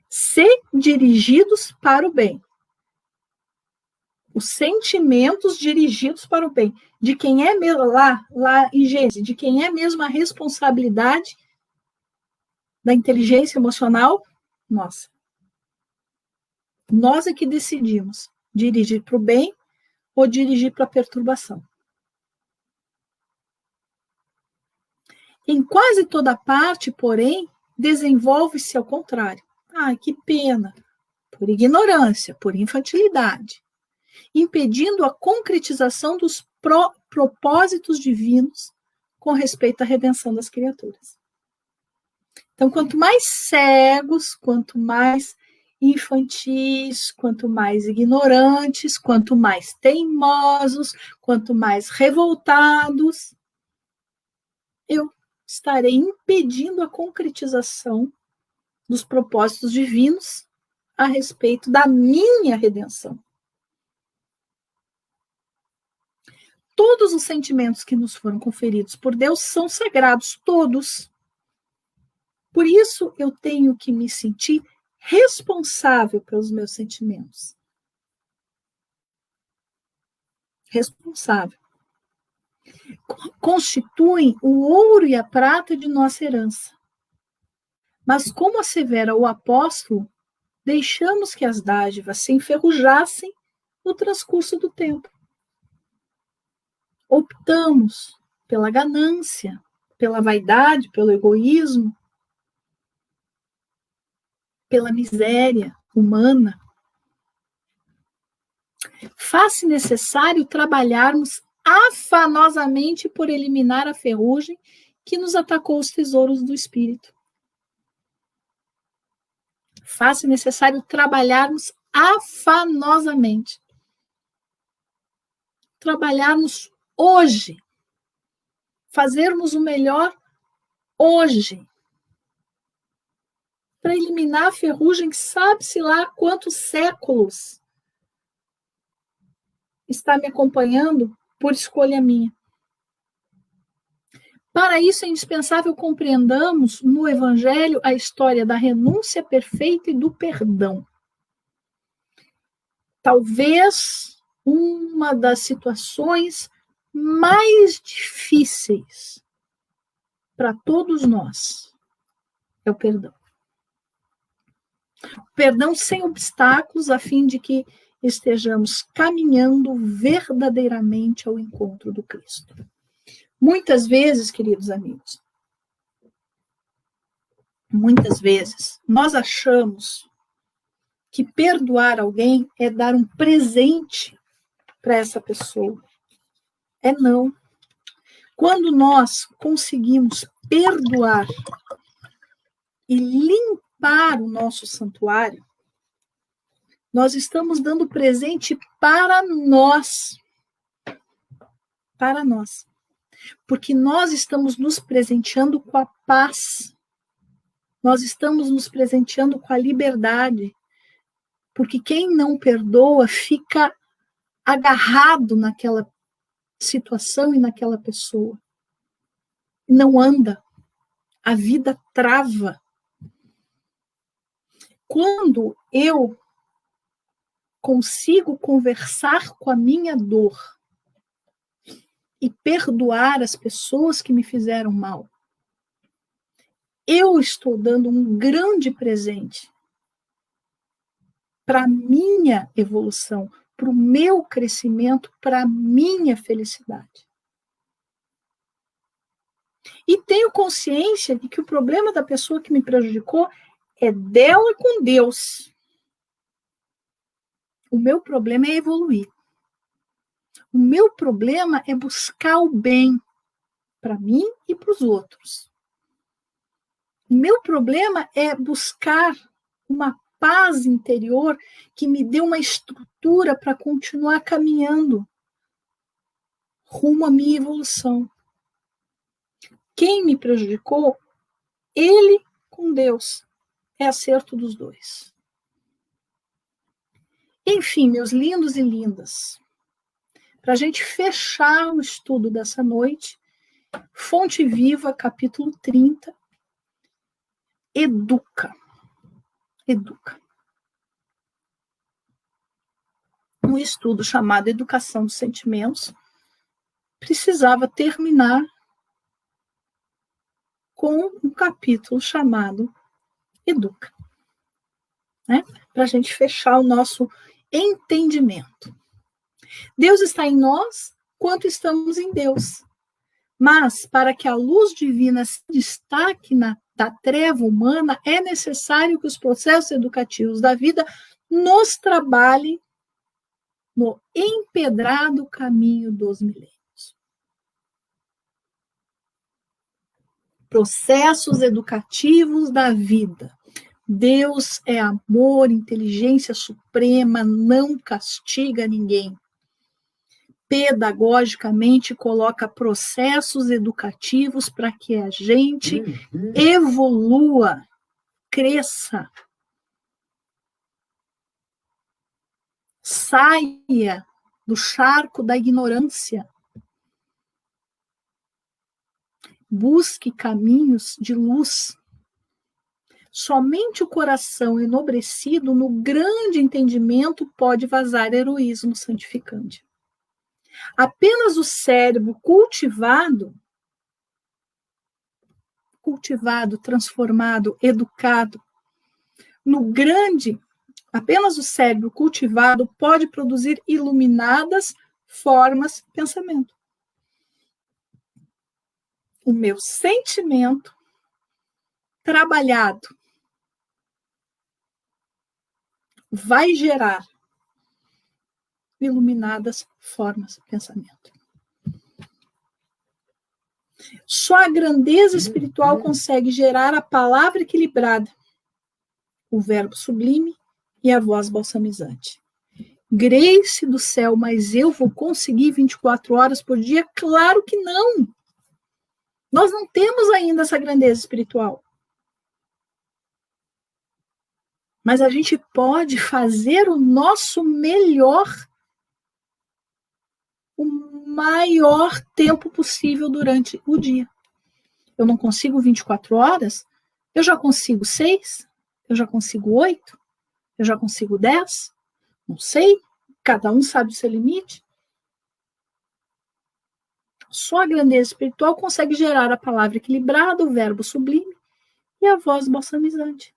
Se dirigidos para o bem. Os sentimentos dirigidos para o bem. De quem é mesmo, lá em Gênesis, de quem é mesmo a responsabilidade da inteligência emocional? Nossa. Nós é que decidimos dirigir para o bem ou dirigir para a perturbação. Em quase toda parte, porém, desenvolve-se ao contrário. Ah, que pena! Por ignorância, por infantilidade, impedindo a concretização dos propósitos divinos com respeito à redenção das criaturas. Então, quanto mais cegos, quanto mais infantis, quanto mais ignorantes, quanto mais teimosos, quanto mais revoltados, eu estarei impedindo a concretização dos propósitos divinos a respeito da minha redenção. Todos os sentimentos que nos foram conferidos por Deus são sagrados, todos. Por isso, eu tenho que me sentir responsável pelos meus sentimentos. Responsável. Constituem o ouro e a prata de nossa herança. Mas, como assevera o apóstolo, deixamos que as dádivas se enferrujassem no transcurso do tempo. Optamos pela ganância, pela vaidade, pelo egoísmo, pela miséria humana. Faz-se necessário trabalharmos afanosamente por eliminar a ferrugem que nos atacou os tesouros do espírito. Faz-se necessário trabalharmos afanosamente. Trabalharmos hoje. Fazermos o melhor hoje. Para eliminar a ferrugem que sabe-se lá há quantos séculos está me acompanhando por escolha minha. Para isso é indispensável compreendamos no Evangelho a história da renúncia perfeita e do perdão. Talvez uma das situações mais difíceis para todos nós é o perdão. O perdão sem obstáculos, a fim de que estejamos caminhando verdadeiramente ao encontro do Cristo. Muitas vezes, queridos amigos, muitas vezes, nós achamos que perdoar alguém é dar um presente para essa pessoa. É não. Quando nós conseguimos perdoar e limpar o nosso santuário, nós estamos dando presente para nós. Para nós. Porque nós estamos nos presenteando com a paz. Nós estamos nos presenteando com a liberdade. Porque quem não perdoa fica agarrado naquela situação e naquela pessoa. Não anda. A vida trava. Quando eu consigo conversar com a minha dor e perdoar as pessoas que me fizeram mal, eu estou dando um grande presente para a minha evolução, para o meu crescimento, para a minha felicidade. E tenho consciência de que o problema da pessoa que me prejudicou é dela com Deus. O meu problema é evoluir. O meu problema é buscar o bem para mim e para os outros. O meu problema é buscar uma paz interior que me dê uma estrutura para continuar caminhando rumo à minha evolução. Quem me prejudicou, ele com Deus. É acerto dos dois. Enfim, meus lindos e lindas, para a gente fechar o estudo dessa noite, Fonte Viva, capítulo 30, educa. Educa. Um estudo chamado Educação dos Sentimentos precisava terminar com um capítulo chamado Educa, né? Para a gente fechar o nosso entendimento. Deus está em nós quanto estamos em Deus. Mas, para que a luz divina se destaque da treva humana, é necessário que os processos educativos da vida nos trabalhem no empedrado caminho dos milênios. Processos educativos da vida Deus é amor, inteligência suprema, não castiga ninguém. Pedagogicamente coloca processos educativos para que a gente evolua, cresça, saia do charco da ignorância, busque caminhos de luz. Somente o coração enobrecido no grande entendimento pode vazar heroísmo santificante. Apenas o cérebro cultivado, transformado, educado, apenas o cérebro cultivado pode produzir iluminadas formas de pensamento. O meu sentimento trabalhado vai gerar iluminadas formas de pensamento. Só a grandeza espiritual consegue gerar a palavra equilibrada, o verbo sublime e a voz balsamizante. Grace do céu, mas eu vou conseguir 24 horas por dia? Claro que não. Nós não temos ainda essa grandeza espiritual. Mas a gente pode fazer o nosso melhor o maior tempo possível durante o dia. Eu não consigo 24 horas, eu já consigo 6, eu já consigo 8, eu já consigo 10, não sei, cada um sabe o seu limite. Só a grandeza espiritual consegue gerar a palavra equilibrada, o verbo sublime e a voz balsamizante.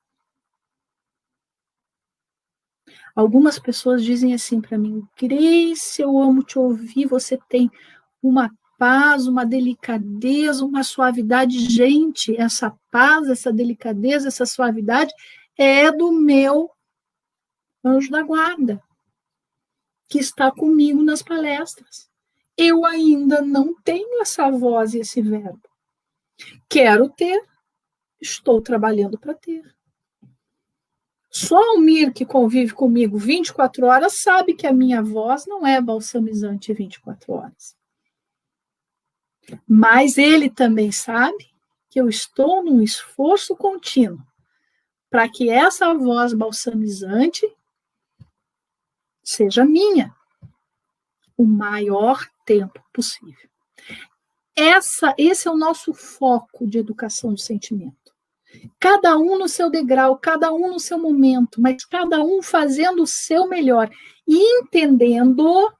Algumas pessoas dizem assim para mim: Grace, eu amo te ouvir, você tem uma paz, uma delicadeza, uma suavidade. Gente, essa paz, essa delicadeza, essa suavidade é do meu anjo da guarda, que está comigo nas palestras. Eu ainda não tenho essa voz e esse verbo. Quero ter, estou trabalhando para ter. Só o Almir, que convive comigo 24 horas, sabe que a minha voz não é balsamizante 24 horas. Mas ele também sabe que eu estou num esforço contínuo para que essa voz balsamizante seja minha o maior tempo possível. Esse é o nosso foco de educação do sentimento. Cada um no seu degrau, cada um no seu momento, mas cada um fazendo o seu melhor e entendendo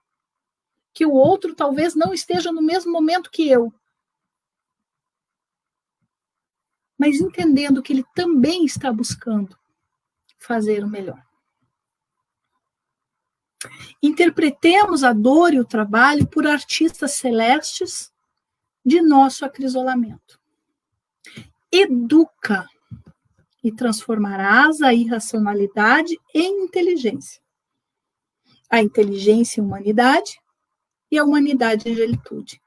que o outro talvez não esteja no mesmo momento que eu, mas entendendo que ele também está buscando fazer o melhor. Interpretemos a dor e o trabalho por artistas celestes de nosso acrisolamento. Educa e transformarás a irracionalidade em inteligência. A inteligência em humanidade e a humanidade em angelitude.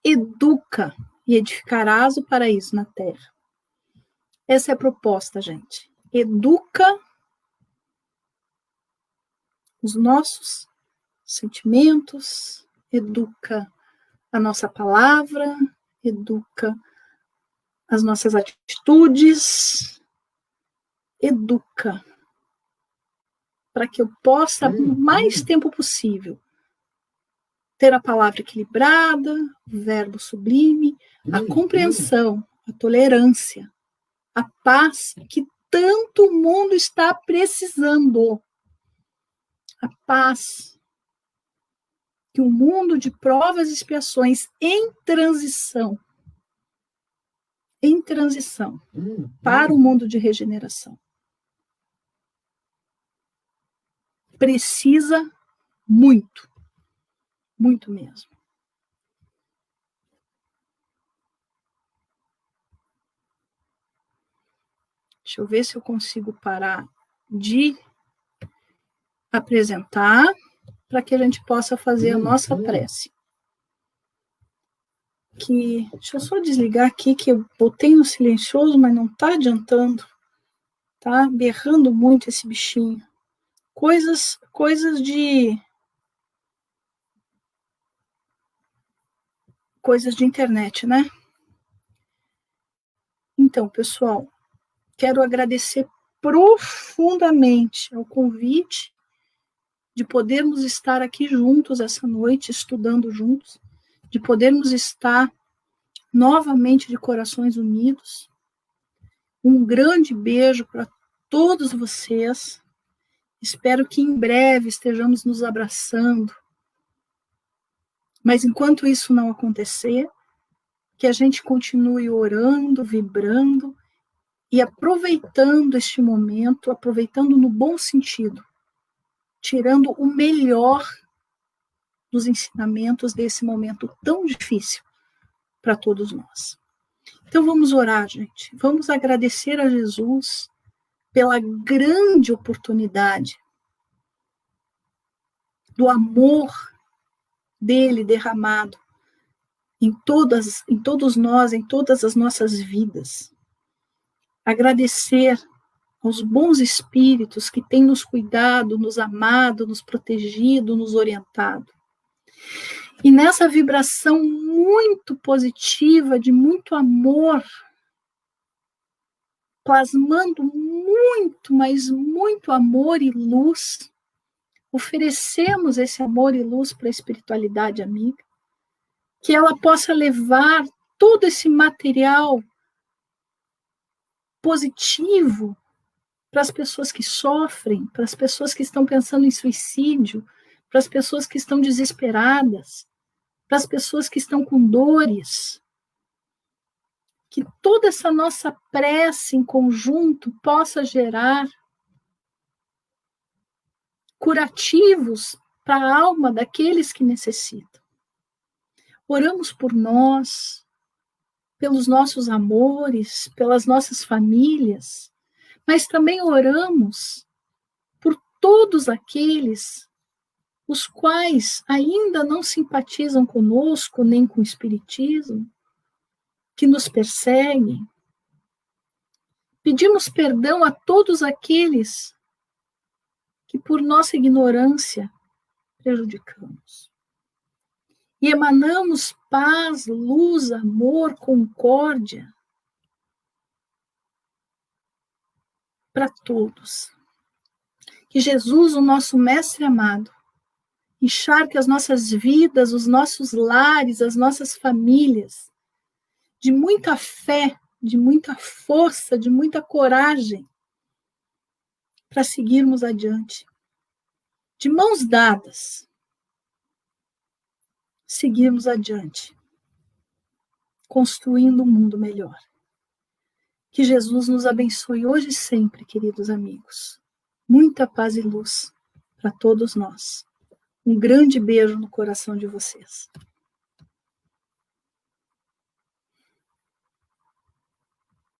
Educa e edificarás o paraíso na terra. Essa é a proposta, gente. Educa os nossos sentimentos, educa a nossa palavra, educa as nossas atitudes, educa para que eu possa, o mais tempo possível, ter a palavra equilibrada, o verbo sublime, a compreensão, a tolerância, a paz que tanto o mundo está precisando. A paz que o mundo de provas e expiações em transição para o mundo de regeneração precisa muito, muito mesmo. Deixa eu ver se eu consigo parar de apresentar para que a gente possa fazer a nossa prece. Deixa eu só desligar aqui, que eu botei no silencioso, mas não está adiantando. Tá berrando muito esse bichinho. Coisas de internet, né? Então, pessoal, quero agradecer profundamente ao convite de podermos estar aqui juntos essa noite, estudando juntos, de podermos estar novamente de corações unidos. Um grande beijo para todos vocês. Espero que em breve estejamos nos abraçando. Mas enquanto isso não acontecer, que a gente continue orando, vibrando e aproveitando este momento, aproveitando no bom sentido, tirando o melhor dos ensinamentos desse momento tão difícil para todos nós. Então vamos orar, gente. Vamos agradecer a Jesus pela grande oportunidade do amor dele derramado em todos nós, em todas as nossas vidas. Agradecer aos bons espíritos que têm nos cuidado, nos amado, nos protegido, nos orientado. E nessa vibração muito positiva, de muito amor, plasmando muito, mas muito amor e luz, oferecemos esse amor e luz para a espiritualidade amiga, que ela possa levar todo esse material positivo para as pessoas que sofrem, para as pessoas que estão pensando em suicídio, para as pessoas que estão desesperadas, para as pessoas que estão com dores. Que toda essa nossa prece em conjunto possa gerar curativos para a alma daqueles que necessitam. Oramos por nós, pelos nossos amores, pelas nossas famílias, mas também oramos por todos aqueles os quais ainda não simpatizam conosco, nem com o Espiritismo, que nos perseguem. Pedimos perdão a todos aqueles que, por nossa ignorância, prejudicamos. E emanamos paz, luz, amor, concórdia para todos. Que Jesus, o nosso Mestre amado, encharque as nossas vidas, os nossos lares, as nossas famílias, de muita fé, de muita força, de muita coragem, para seguirmos adiante. De mãos dadas, seguirmos adiante, construindo um mundo melhor. Que Jesus nos abençoe hoje e sempre, queridos amigos. Muita paz e luz para todos nós. Um grande beijo no coração de vocês.